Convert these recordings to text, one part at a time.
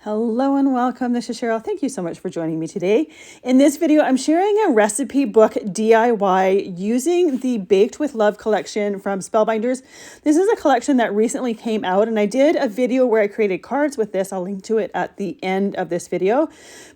Hello and welcome. This is Cheryl. Thank you so much for joining me today. In this video, I'm sharing a recipe book DIY using the Baked with Love collection from Spellbinders. This is a collection that recently came out, and I did a video where I created cards with this. I'll link to it at the end of this video.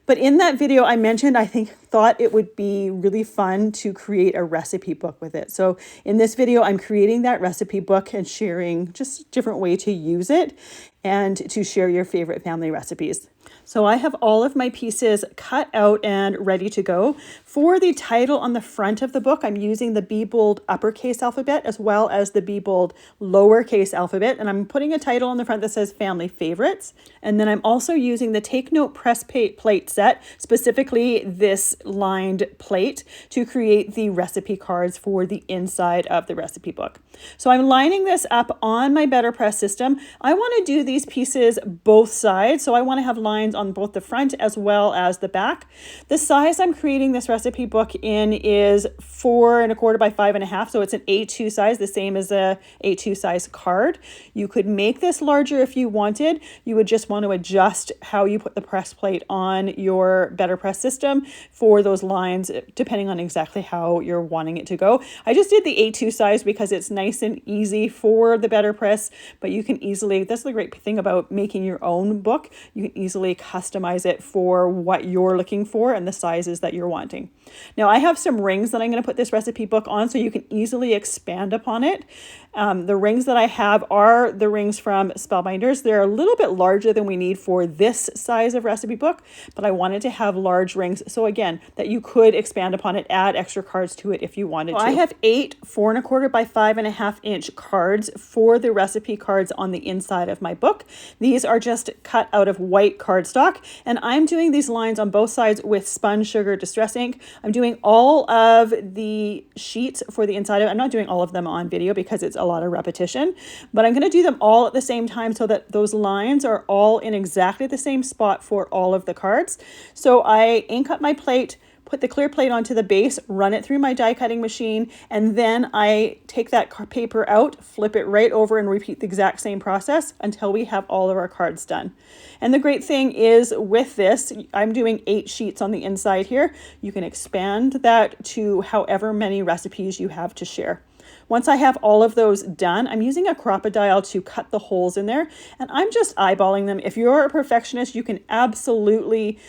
But in that video, I mentioned I thought it would be really fun to create a recipe book with it. So in this video, I'm creating that recipe book and sharing just a different way to use it and to share your favorite family recipes. So I have all of my pieces cut out and ready to go. For the title on the front of the book, I'm using the Be Bold uppercase alphabet as well as the Be Bold lowercase alphabet. And I'm putting a title on the front that says Family Favorites. And then I'm also using the Take Note press plate set, specifically this lined plate, to create the recipe cards for the inside of the recipe book. So I'm lining this up on my BetterPress system. I want to do these pieces both sides. So I want to have lines on both the front as well as the back. The size I'm creating this recipe book in is 4 1/4 by 5 1/2. So it's an A2 size, the same as a A2 size card. You could make this larger if you wanted. You would just want to adjust how you put the press plate on your BetterPress system for those lines, depending on exactly how you're wanting it to go. I just did the A2 size because it's nice and easy for the BetterPress, but you can easily, that's the great thing about making your own book. You can easily customize it for what you're looking for and the sizes that you're wanting. Now I have some rings that I'm going to put this recipe book on so you can easily expand upon it. The rings that I have are the rings from Spellbinders. They're a little bit larger than we need for this size of recipe book, but I wanted to have large rings. So again, that you could expand upon it, add extra cards to it if you wanted to. I have 8 4 1/4 by 5 1/2 inch cards for the recipe cards on the inside of my book. These are just cut out of white cardstock, and I'm doing these lines on both sides with Spun Sugar Distress ink. I'm doing all of the sheets for the inside of it. I'm not doing all of them on video because it's a lot of repetition, but I'm going to do them all at the same time so that those lines are all in exactly the same spot for all of the cards. So I ink up my plate, put the clear plate onto the base, run it through my die cutting machine, and then I take that paper out, flip it right over, and repeat the exact same process until we have all of our cards done. And the great thing is with this, I'm doing 8 sheets on the inside here. You can expand that to however many recipes you have to share. Once I have all of those done, I'm using a Crop-A-Dial to cut the holes in there, and I'm just eyeballing them. If you're a perfectionist, you can absolutely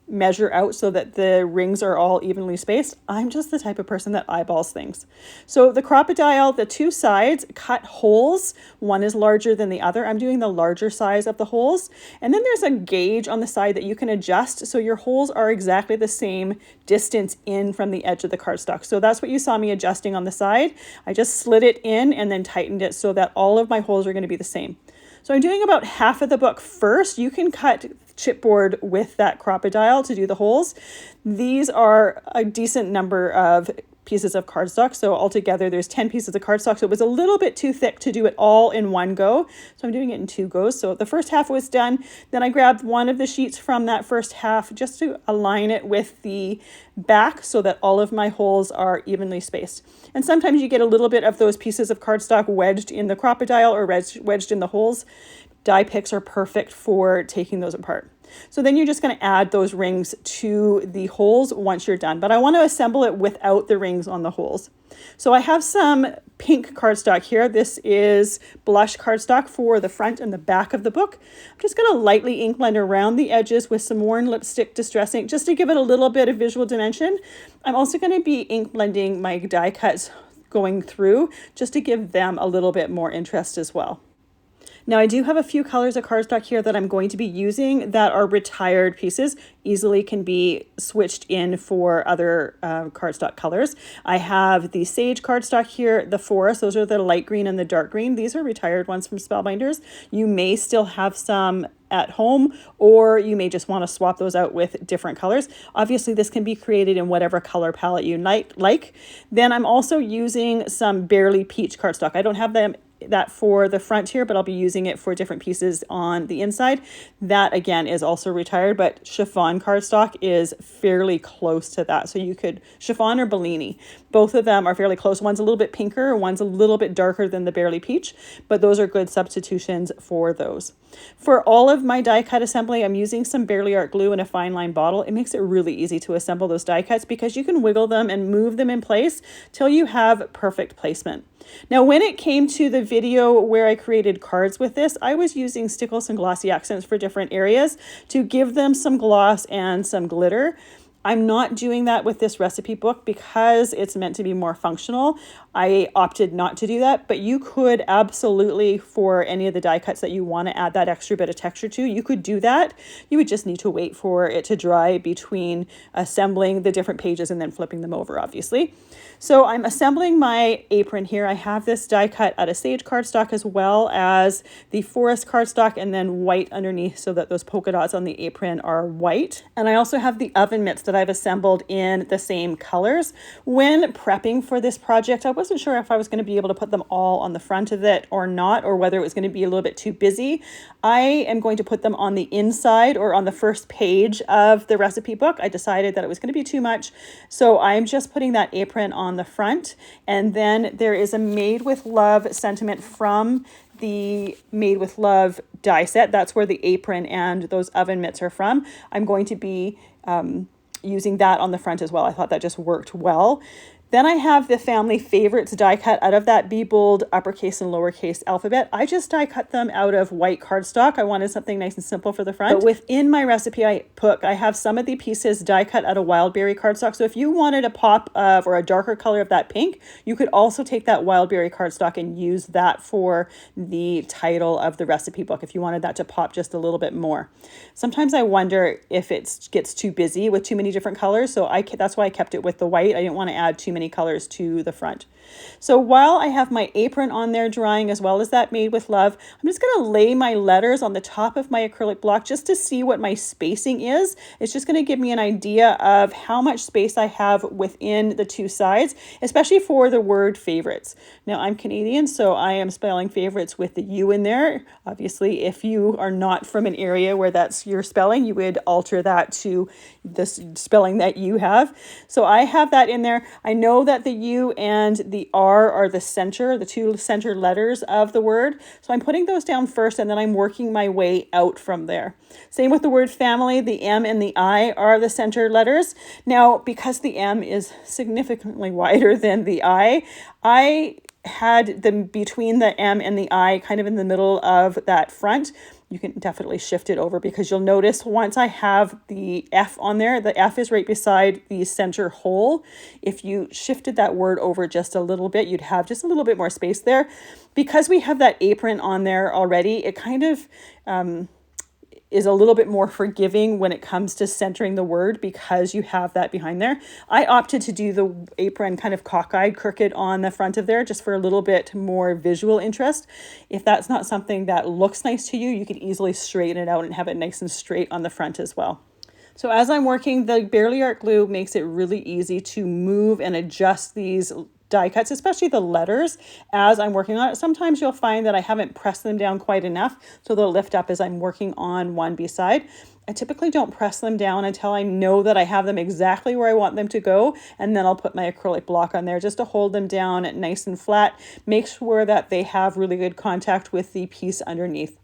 measure out so that the rings are all evenly spaced. I'm just the type of person that eyeballs things. So the Crop-A-Dial, the 2 sides cut holes. One is larger than the other. I'm doing the larger size of the holes. And then there's a gauge on the side that you can adjust so your holes are exactly the same distance in from the edge of the cardstock. So that's what you saw me adjusting on the side. I just slid it in and then tightened it so that all of my holes are going to be the same. So I'm doing about half of the book first. You can cut chipboard with that Crop-A-Dial to do the holes. These are a decent number of pieces of cardstock. So altogether there's 10 pieces of cardstock. So it was a little bit too thick to do it all in one go. So I'm doing it in 2 goes. So the first half was done. Then I grabbed one of the sheets from that first half just to align it with the back so that all of my holes are evenly spaced. And sometimes you get a little bit of those pieces of cardstock wedged in the Crop-A-Dial or wedged in the holes. Die picks are perfect for taking those apart. So then you're just going to add those rings to the holes once you're done. But I want to assemble it without the rings on the holes. So I have some pink cardstock here. This is blush cardstock for the front and the back of the book. I'm just going to lightly ink blend around the edges with some Worn Lipstick Distress ink just to give it a little bit of visual dimension. I'm also going to be ink blending my die cuts going through just to give them a little bit more interest as well. Now I do have a few colors of cardstock here that I'm going to be using that are retired pieces, easily can be switched in for other cardstock colors. I have the Sage cardstock here, the Forest, those are the light green and the dark green. These are retired ones from Spellbinders. You may still have some at home, or you may just want to swap those out with different colors. Obviously, this can be created in whatever color palette you like. Then I'm also using some Barely Peach cardstock. I don't have them that for the front here, but I'll be using it for different pieces on the inside. That again is also retired, but chiffon cardstock is fairly close to that. So you could chiffon or Bellini. Both of them are fairly close. One's a little bit pinker, one's a little bit darker than the Barely Peach, but those are good substitutions for those. For all of my die cut assembly, I'm using some Barely Art glue in a fine line bottle. It makes it really easy to assemble those die cuts because you can wiggle them and move them in place till you have perfect placement. Now, when it came to the video where I created cards with this, I was using stickles and glossy accents for different areas to give them some gloss and some glitter. I'm not doing that with this recipe book because it's meant to be more functional. I opted not to do that, but you could absolutely, for any of the die cuts that you want to add that extra bit of texture to, you could do that. You would just need to wait for it to dry between assembling the different pages and then flipping them over, obviously. So I'm assembling my apron here. I have this die cut out of sage cardstock as well as the forest cardstock and then white underneath so that those polka dots on the apron are white. And I also have the oven mitts that I've assembled in the same colors. When prepping for this project, I wasn't sure if I was going to be able to put them all on the front of it or not, or whether it was going to be a little bit too busy. I am going to put them on the inside or on the first page of the recipe book. I decided that it was going to be too much, so I'm just putting that apron on the front. And then there is a Made with Love sentiment from the Made with Love die set. That's where the apron and those oven mitts are from. I'm going to be using that on the front as well. I thought that just worked well. Then I have the family favorites die cut out of that Be Bold uppercase and lowercase alphabet. I just die cut them out of white cardstock. I wanted something nice and simple for the front. But within my recipe book, I have some of the pieces die cut out of wild berry cardstock. So if you wanted a pop of or a darker color of that pink, you could also take that wild berry cardstock and use that for the title of the recipe book if you wanted that to pop just a little bit more. Sometimes I wonder if it gets too busy with too many different colors. So that's why I kept it with the white. I didn't want to add too many colors to the front. So while I have my apron on there drying as well as that Made with Love, I'm just going to lay my letters on the top of my acrylic block just to see what my spacing is. It's just going to give me an idea of how much space I have within the two sides, especially for the word favorites. Now I'm Canadian, so I am spelling favorites with the U in there. Obviously, if you are not from an area where that's your spelling, you would alter that to the spelling that you have. So I have that in there. I know that the U and the R are the center, the two center letters of the word. So I'm putting those down first and then I'm working my way out from there. Same with the word family, the M and the I are the center letters. Now, because the M is significantly wider than the I had them between the M and the I kind of in the middle of that front. You can definitely shift it over because you'll notice once I have the F on there, the F is right beside the center hole. If you shifted that word over just a little bit, you'd have just a little bit more space there. Because we have that apron on there already, it kind of is a little bit more forgiving when it comes to centering the word because you have that behind there. I opted to do the apron kind of cockeyed, crooked on the front of there just for a little bit more visual interest. If that's not something that looks nice to you, you could easily straighten it out and have it nice and straight on the front as well. So as I'm working, the Barely Art glue makes it really easy to move and adjust these die cuts, especially the letters, as I'm working on it. Sometimes you'll find that I haven't pressed them down quite enough, so they'll lift up as I'm working on one beside. I typically don't press them down until I know that I have them exactly where I want them to go, and then I'll put my acrylic block on there just to hold them down nice and flat. Make sure that they have really good contact with the piece underneath.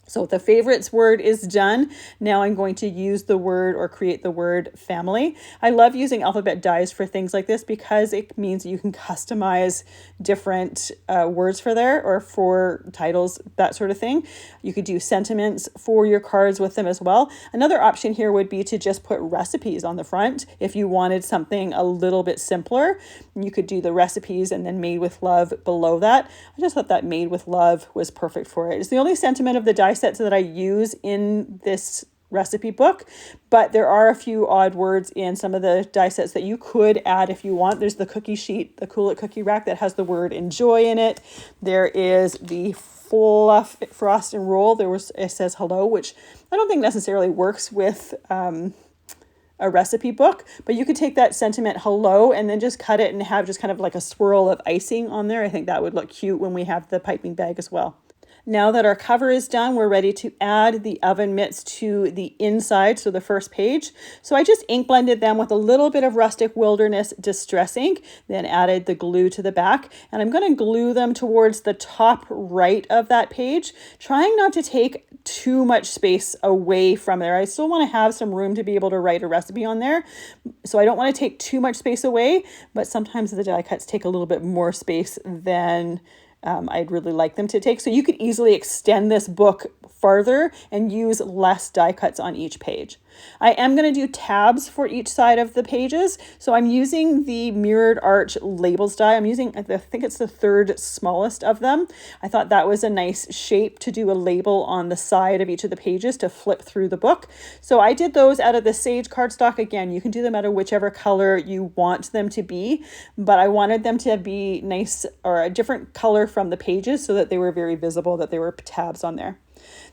So the favorites word is done. Now I'm going to use the word or create the word family. I love using alphabet dies for things like this because it means you can customize different words for there or for titles, that sort of thing. You could do sentiments for your cards with them as well. Another option here would be to just put recipes on the front. If you wanted something a little bit simpler, you could do the recipes and then Made with Love below that. I just thought that Made with Love was perfect for it. It's the only sentiment of the die sets that I use in this recipe book, but there are a few odd words in some of the die sets that you could add if you want. There's the cookie sheet, the Cool It cookie rack that has the word enjoy in it. There is the Fluff, Frost and Roll. It says hello, which I don't think necessarily works with a recipe book, but you could take that sentiment hello and then just cut it and have just kind of like a swirl of icing on there. I think that would look cute when we have the piping bag as well. Now that our cover is done, we're ready to add the oven mitts to the inside, so the first page. So I just ink blended them with a little bit of Rustic Wilderness Distress ink, then added the glue to the back. And I'm going to glue them towards the top right of that page, trying not to take too much space away from there. I still want to have some room to be able to write a recipe on there. So I don't want to take too much space away, but sometimes the die cuts take a little bit more space than I'd really like them to take. So you could easily extend this book farther and use less die cuts on each page. I am going to do tabs for each side of the pages. So I'm using the Mirrored Arch Labels die. I'm using, I think it's the third smallest of them. I thought that was a nice shape to do a label on the side of each of the pages to flip through the book. So I did those out of the Sage cardstock. Again, you can do them out of whichever color you want them to be, but I wanted them to be nice or a different color from the pages so that they were very visible, that they were tabs on there.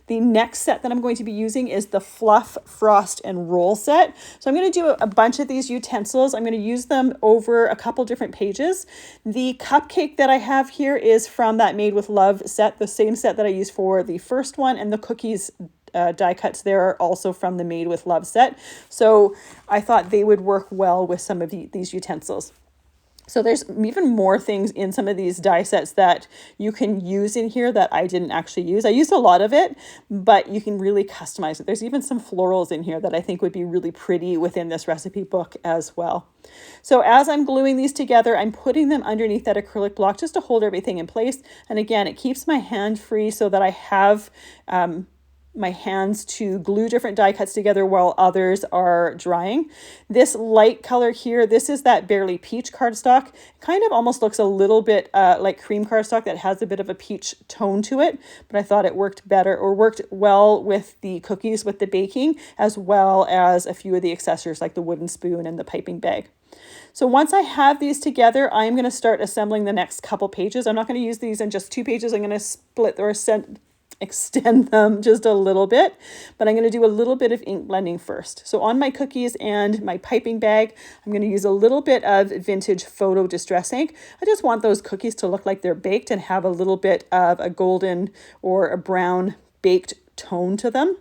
The next set that I'm going to be using is the Fluff, Frost, and Roll set. So I'm going to do a bunch of these utensils. I'm going to use them over a couple different pages. The cupcake that I have here is from that Made with Love set, the same set that I used for the first one, and the cookies die cuts there are also from the Made with Love set. So I thought they would work well with some of these utensils. So there's even more things in some of these die sets that you can use in here that I didn't actually use. I used a lot of it, but you can really customize it. There's even some florals in here that I think would be really pretty within this recipe book as well. So as I'm gluing these together, I'm putting them underneath that acrylic block just to hold everything in place. And again, it keeps my hand free so that I have my hands to glue different die cuts together while others are drying. This light color here, this is that Barely Peach cardstock. Kind of almost looks a little bit like cream cardstock that has a bit of a peach tone to it, but I thought it worked better or worked well with the cookies with the baking, as well as a few of the accessories like the wooden spoon and the piping bag. So once I have these together, I'm going to start assembling the next couple pages. I'm not going to use these in just 2 pages. I'm going to split or extend them just a little bit, but I'm going to do a little bit of ink blending first. So on my cookies and my piping bag, I'm going to use a little bit of Vintage Photo Distress ink. I just want those cookies to look like they're baked and have a little bit of a golden or a brown baked tone to them.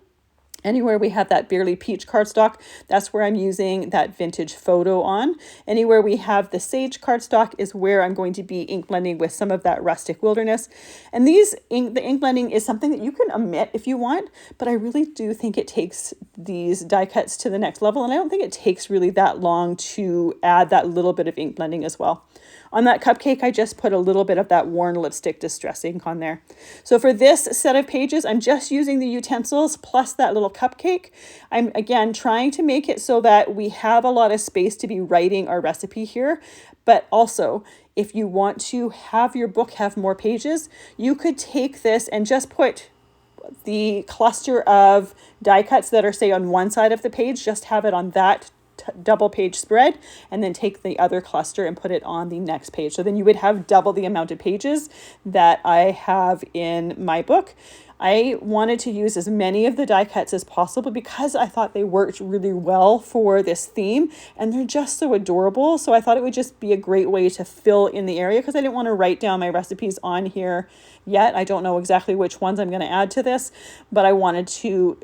Anywhere we have that Barely Peach cardstock, that's where I'm using that Vintage Photo on. Anywhere we have the Sage cardstock is where I'm going to be ink blending with some of that Rustic Wilderness. And the ink blending is something that you can omit if you want, but I really do think it takes these die cuts to the next level. And I don't think it takes really that long to add that little bit of ink blending as well. On that cupcake, I just put a little bit of that Worn Lipstick Distress ink on there. So for this set of pages, I'm just using the utensils plus that little cupcake. I'm again trying to make it so that we have a lot of space to be writing our recipe here. But also, if you want to have your book have more pages, you could take this and just put the cluster of die cuts that are, say, on one side of the page, just have it on that double page spread, and then take the other cluster and put it on the next page. So then you would have double the amount of pages that I have in my book. I wanted to use as many of the die cuts as possible because I thought they worked really well for this theme, and they're just so adorable. So I thought it would just be a great way to fill in the area because I didn't want to write down my recipes on here yet. I don't know exactly which ones I'm going to add to this, but I wanted to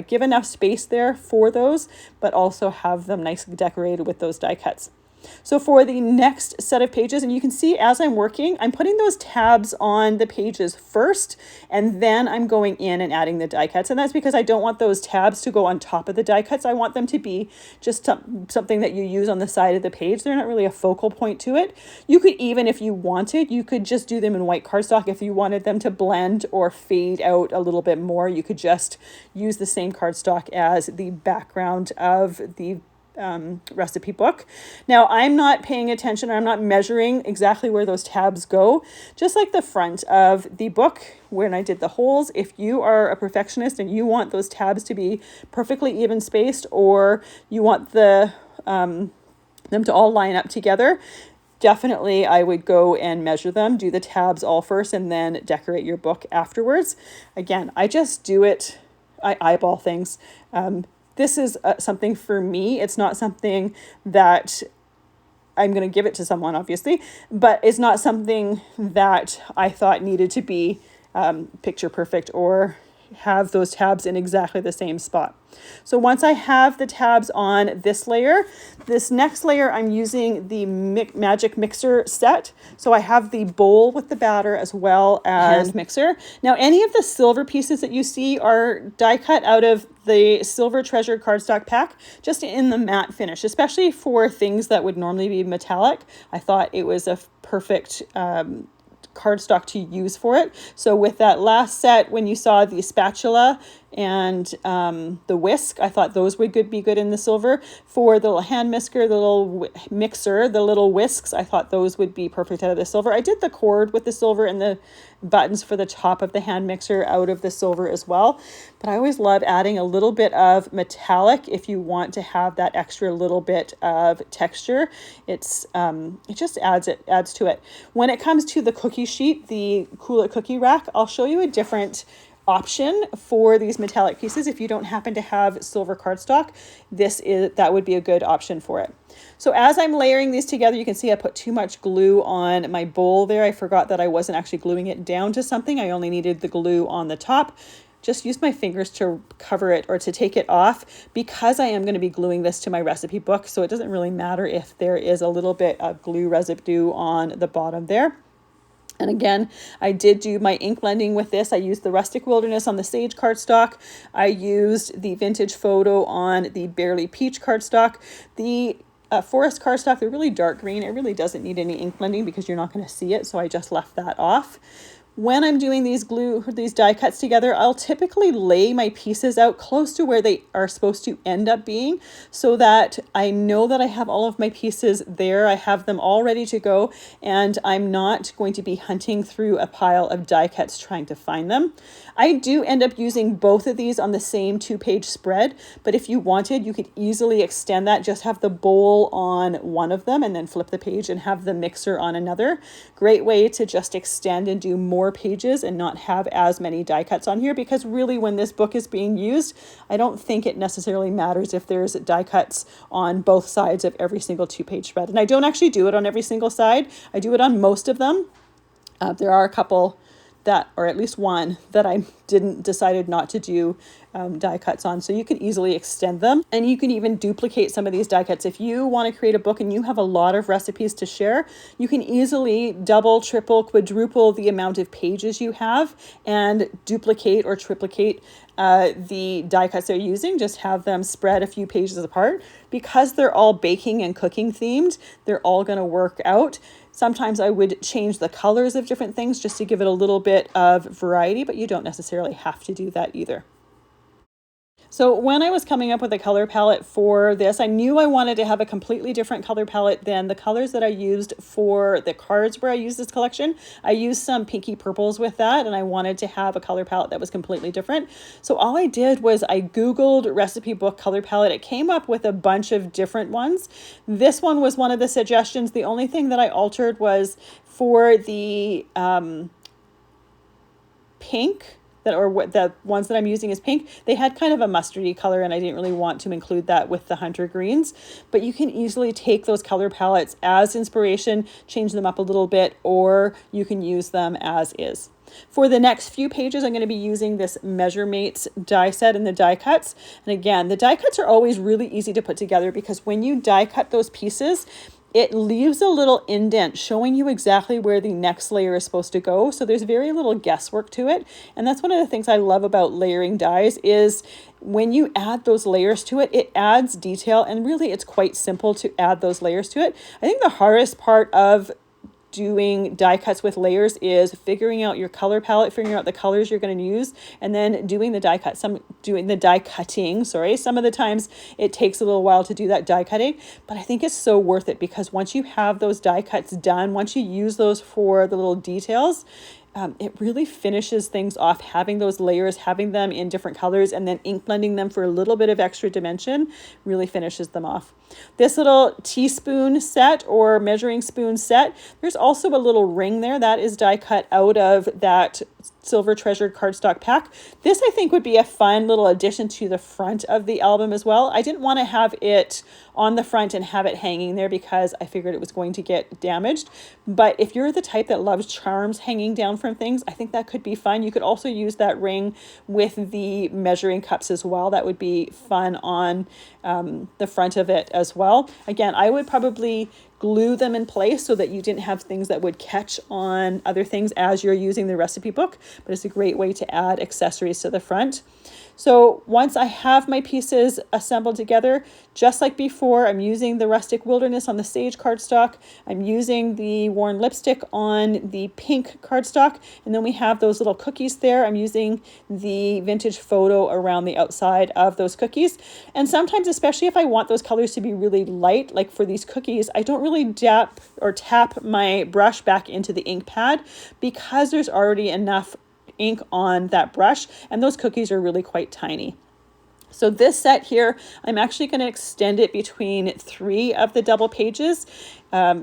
give enough space there for those, but also have them nicely decorated with those die cuts. So for the next set of pages, and you can see as I'm working, I'm putting those tabs on the pages first, and then I'm going in and adding the die cuts. And that's because I don't want those tabs to go on top of the die cuts. I want them to be just something that you use on the side of the page. They're not really a focal point to it. You could even, if you wanted, you could just do them in white cardstock. If you wanted them to blend or fade out a little bit more, you could just use the same cardstock as the background of the recipe book. Now I'm not paying attention, or I'm not measuring exactly where those tabs go, just like the front of the book when I did the holes. If you are a perfectionist and you want those tabs to be perfectly even spaced, or you want them to all line up together, definitely I would go and measure them, do the tabs all first, and then decorate your book afterwards. Again, I just do it, I eyeball things. this is something for me. It's not something that I'm going to give it to someone, obviously, but it's not something that I thought needed to be picture perfect or have those tabs in exactly the same spot. So once I have the tabs on this layer, this next layer I'm using the Magic Mixer set. So I have the bowl with the batter as well as hand mixer. Now any of the silver pieces that you see are die cut out of the Silver Treasure cardstock pack, just in the matte finish, especially for things that would normally be metallic. I thought it was a perfect cardstock to use for it. So with that last set, when you saw the spatula and the whisk, I thought those would be good in the silver. For the little hand mixer, the little mixer, the little whisks, I thought those would be perfect out of the silver. I did the cord with the silver and the buttons for the top of the hand mixer out of the silver as well. But I always love adding a little bit of metallic if you want to have that extra little bit of texture. It's it just adds to it. When it comes to the cookie sheet, the Cool It cookie rack, I'll show you a different option for these metallic pieces. If you don't happen to have silver cardstock, that would be a good option for it. So as I'm layering these together, you can see I put too much glue on my bowl there. I forgot that I wasn't actually gluing it down to something. I only needed the glue on the top. Just use my fingers to cover it or to take it off, because I am going to be gluing this to my recipe book. So it doesn't really matter if there is a little bit of glue residue on the bottom there. And again, I did do my ink blending with this. I used the Rustic Wilderness on the Sage cardstock. I used the Vintage Photo on the Barely Peach cardstock. The Forest cardstock, they're really dark green. It really doesn't need any ink blending because you're not going to see it. So I just left that off. When I'm doing these die cuts together, I'll typically lay my pieces out close to where they are supposed to end up being, so that I know that I have all of my pieces there. I have them all ready to go, and I'm not going to be hunting through a pile of die cuts trying to find them. I do end up using both of these on the same 2-page spread, but if you wanted, you could easily extend that. Just have the bowl on one of them and then flip the page and have the mixer on another. Great way to just extend and do more pages and not have as many die cuts on here, because really when this book is being used, I don't think it necessarily matters if there's die cuts on both sides of every single 2-page spread. And I don't actually do it on every single side. I do it on most of them. There are a couple that, or at least one, that I decided not to do die cuts on. So you can easily extend them, and you can even duplicate some of these die cuts. If you want to create a book and you have a lot of recipes to share, you can easily double, triple, quadruple the amount of pages you have and duplicate or triplicate the die cuts they're using. Just have them spread a few pages apart. Because they're all baking and cooking themed, they're all going to work out. Sometimes I would change the colors of different things just to give it a little bit of variety, but you don't necessarily have to do that either. So when I was coming up with a color palette for this, I knew I wanted to have a completely different color palette than the colors that I used for the cards where I used this collection. I used some pinky purples with that, and I wanted to have a color palette that was completely different. So all I did was I Googled recipe book color palette. It came up with a bunch of different ones. This one was one of the suggestions. The only thing that I altered was for the pink, the ones that I'm using is pink. They had kind of a mustardy color, and I didn't really want to include that with the Hunter Greens, but you can easily take those color palettes as inspiration, change them up a little bit, or you can use them as is. For the next few pages, I'm going to be using this Measuremates die set and the die cuts. And again, the die cuts are always really easy to put together, because when you die cut those pieces, it leaves a little indent showing you exactly where the next layer is supposed to go. So there's very little guesswork to it. And that's one of the things I love about layering dies, is when you add those layers to it, it adds detail. And really, it's quite simple to add those layers to it. I think the hardest part of doing die cuts with layers is figuring out your color palette, figuring out the colors you're going to use, and then doing the die cutting. Some of the times it takes a little while to do that die cutting, but I think it's so worth it, because once you have those die cuts done, once you use those for the little details, it really finishes things off. Having those layers, having them in different colors, and then ink blending them for a little bit of extra dimension really finishes them off. This little teaspoon set or measuring spoon set, there's also a little ring there that is die cut out of that Silver Treasured cardstock pack. This I think would be a fun little addition to the front of the album as well. I didn't want to have it on the front and have it hanging there because I figured it was going to get damaged. But if you're the type that loves charms hanging down from things, I think that could be fun. You could also use that ring with the measuring cups as well. That would be fun on the front of it as well. Again, I would probably glue them in place so that you didn't have things that would catch on other things as you're using the recipe book, but it's a great way to add accessories to the front. So once I have my pieces assembled together, just like before, I'm using the Rustic Wilderness on the Sage cardstock. I'm using the Worn Lipstick on the pink cardstock. And then we have those little cookies there. I'm using the Vintage Photo around the outside of those cookies. And sometimes, especially if I want those colors to be really light, like for these cookies, I don't really dap or tap my brush back into the ink pad because there's already enough ink on that brush, and those cookies are really quite tiny. So this set here, I'm actually going to extend it between 3 of the double pages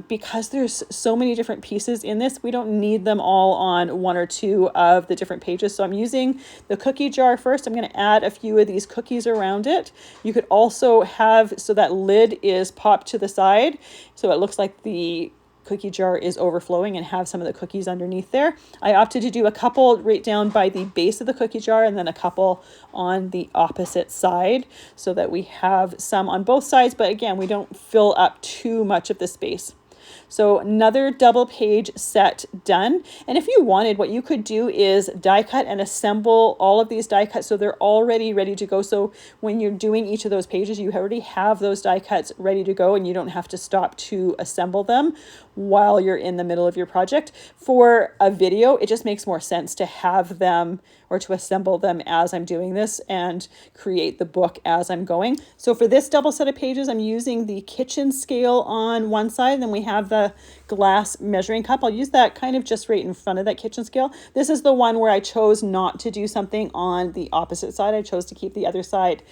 because there's so many different pieces in this. We don't need them all on 1 or 2 of the different pages. So I'm using the cookie jar first. I'm going to add a few of these cookies around it. You could also have, so that lid is popped to the side, so it looks like the cookie jar is overflowing, and have some of the cookies underneath there. I opted to do a couple right down by the base of the cookie jar and then a couple on the opposite side so that we have some on both sides, but again, we don't fill up too much of the space. So another double page set done. And if you wanted, what you could do is die cut and assemble all of these die cuts so they're already ready to go. So when you're doing each of those pages, you already have those die cuts ready to go and you don't have to stop to assemble them while you're in the middle of your project. For a video, it just makes more sense to have them or to assemble them as I'm doing this and create the book as I'm going. So for this double set of pages, I'm using the kitchen scale on one side, and then we have the glass measuring cup. I'll use that kind of just right in front of that kitchen scale. This is the one where I chose not to do something on the opposite side. I chose to keep the other side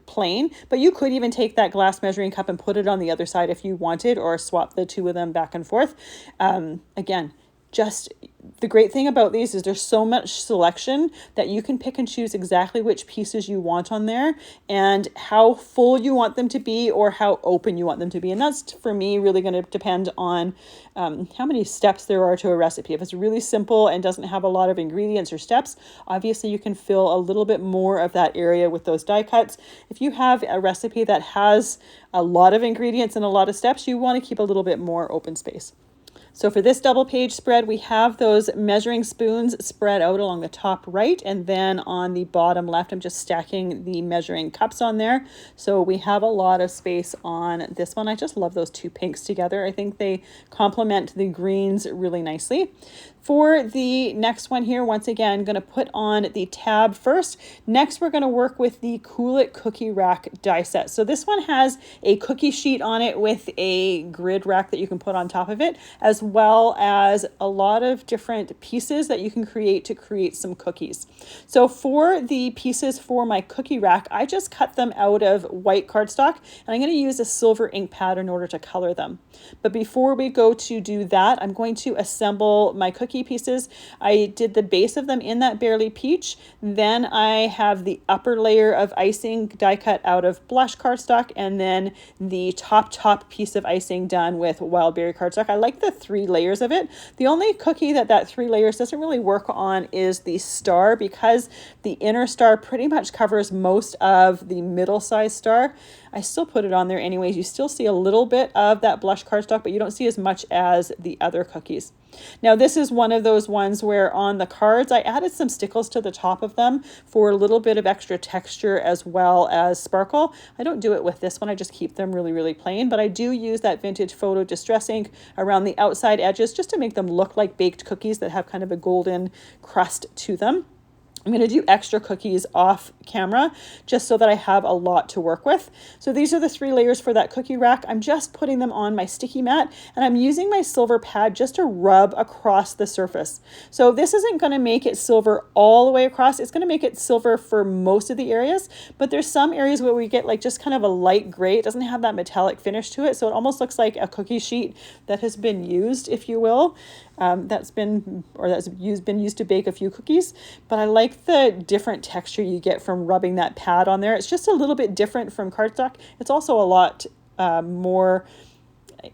plain, but you could even take that glass measuring cup and put it on the other side if you wanted, or swap the two of them back and forth. Again, just the great thing about these is there's so much selection that you can pick and choose exactly which pieces you want on there and how full you want them to be or how open you want them to be. And that's, for me, really going to depend on how many steps there are to a recipe. If it's really simple and doesn't have a lot of ingredients or steps, obviously you can fill a little bit more of that area with those die cuts. If you have a recipe that has a lot of ingredients and a lot of steps, you want to keep a little bit more open space. So for this double page spread, we have those measuring spoons spread out along the top right, and then on the bottom left, I'm just stacking the measuring cups on there. So we have a lot of space on this one. I just love those two pinks together. I think they complement the greens really nicely. For the next one here, once again, I'm going to put on the tab first. Next, we're going to work with the Cool It Cookie Rack die set. So this one has a cookie sheet on it with a grid rack that you can put on top of it, as well as a lot of different pieces that you can create to create some cookies. So for the pieces for my cookie rack, I just cut them out of white cardstock, and I'm going to use a silver ink pad in order to color them. But before we go to do that, I'm going to assemble my cookie pieces. I did the base of them in that Barely Peach. Then I have the upper layer of icing die cut out of blush cardstock, and then the top piece of icing done with wild berry cardstock. I like the 3 layers of it. The only cookie that 3 layers doesn't really work on is the star, because the inner star pretty much covers most of the middle size star. I still put it on there anyways. You still see a little bit of that blush cardstock, but you don't see as much as the other cookies. Now this is one of those ones where on the cards I added some stickles to the top of them for a little bit of extra texture as well as sparkle. I don't do it with this one. I just keep them really, really plain, but I do use that Vintage Photo Distress ink around the outside edges just to make them look like baked cookies that have kind of a golden crust to them. I'm going to do extra cookies off camera just so that I have a lot to work with. So these are the 3 layers for that cookie rack. I'm just putting them on my sticky mat, and I'm using my silver pad just to rub across the surface. So this isn't going to make it silver all the way across. It's going to make it silver for most of the areas, but there's some areas where we get like just kind of a light gray. It doesn't have that metallic finish to it, so it almost looks like a cookie sheet that has been used, if you will. that's been used to bake a few cookies, but I like the different texture you get from rubbing that pad on there. It's just a little bit different from cardstock. It's also a lot more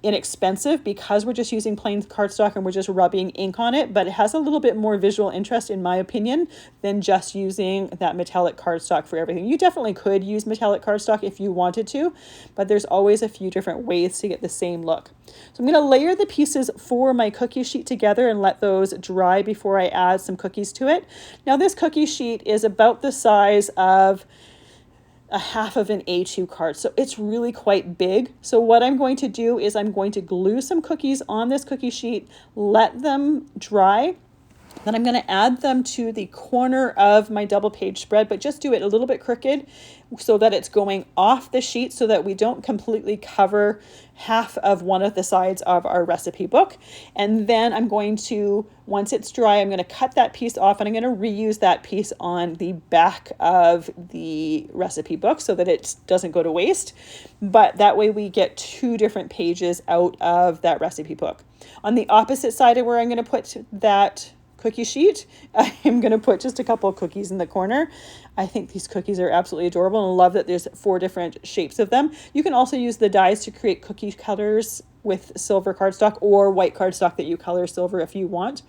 inexpensive because we're just using plain cardstock and we're just rubbing ink on it, but it has a little bit more visual interest in my opinion than just using that metallic cardstock for everything. You definitely could use metallic cardstock if you wanted to, but there's always a few different ways to get the same look. So I'm going to layer the pieces for my cookie sheet together and let those dry before I add some cookies to it. Now this cookie sheet is about the size of a half of an A2 card. So it's really quite big. So what I'm going to do is I'm going to glue some cookies on this cookie sheet, let them dry. Then I'm going to add them to the corner of my double page spread, but just do it a little bit crooked so that it's going off the sheet so that we don't completely cover half of one of the sides of our recipe book. And then I'm going to, once it's dry, I'm going to cut that piece off and I'm going to reuse that piece on the back of the recipe book so that it doesn't go to waste. But that way we get two different pages out of that recipe book. On the opposite side of where I'm going to put that cookie sheet, I'm going to put just a couple of cookies in the corner. I think these cookies are absolutely adorable and I love that there's 4 different shapes of them. You can also use the dies to create cookie colors with silver cardstock or white cardstock that you color silver if you want.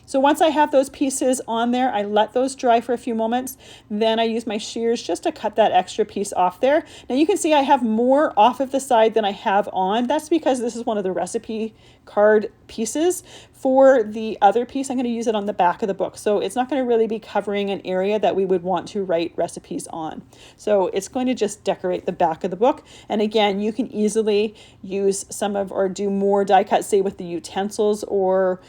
So once I have those pieces on there, I let those dry for a few moments. Then I use my shears just to cut that extra piece off there. Now you can see I have more off of the side than I have on. That's because this is one of the recipe card pieces. For the other piece, I'm going to use it on the back of the book. So it's not going to really be covering an area that we would want to write recipes on. So it's going to just decorate the back of the book. And again, you can easily use some of or do more die cuts, say with the utensils, or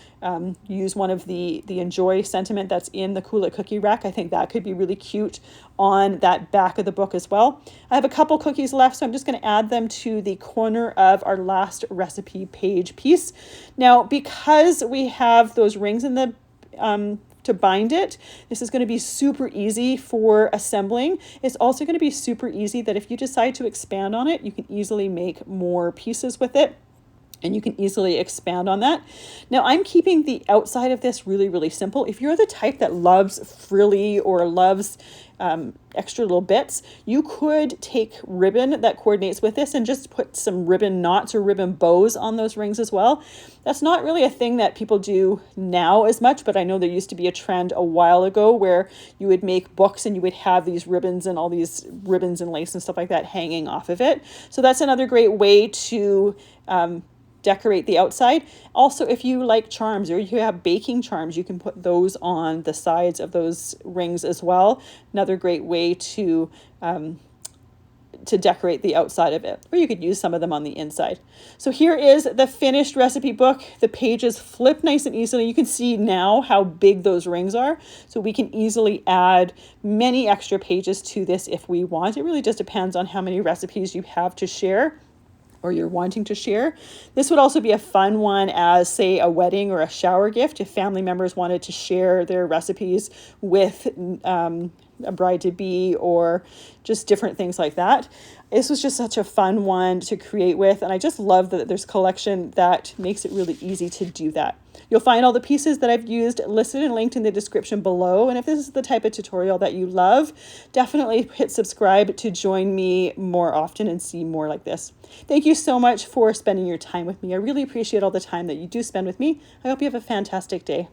use one of the Enjoy sentiment that's in the Cool It cookie rack. I think that could be really cute on that back of the book as well. I have a couple cookies left, so I'm just going to add them to the corner of our last recipe page piece. Now, because we have those rings in the to bind it, this is going to be super easy for assembling. It's also going to be super easy that if you decide to expand on it, you can easily make more pieces with it. And you can easily expand on that. Now I'm keeping the outside of this really, really simple. If you're the type that loves frilly or loves extra little bits, you could take ribbon that coordinates with this and just put some ribbon knots or ribbon bows on those rings as well. That's not really a thing that people do now as much, but I know there used to be a trend a while ago where you would make books and you would have these ribbons and all these ribbons and lace and stuff like that hanging off of it. So that's another great way to decorate the outside. Also, if you like charms or you have baking charms, you can put those on the sides of those rings as well. Another great way to decorate the outside of it, or you could use some of them on the inside. So here is the finished recipe book. The pages flip nice and easily. You can see now how big those rings are. So we can easily add many extra pages to this if we want. It really just depends on how many recipes you have to share or you're wanting to share. This would also be a fun one as, say, a wedding or a shower gift if family members wanted to share their recipes with a bride-to-be or just different things like that. This was just such a fun one to create with, and I just love that there's a collection that makes it really easy to do that. You'll find all the pieces that I've used listed and linked in the description below, and if this is the type of tutorial that you love, definitely hit subscribe to join me more often and see more like this. Thank you so much for spending your time with me. I really appreciate all the time that you do spend with me. I hope you have a fantastic day.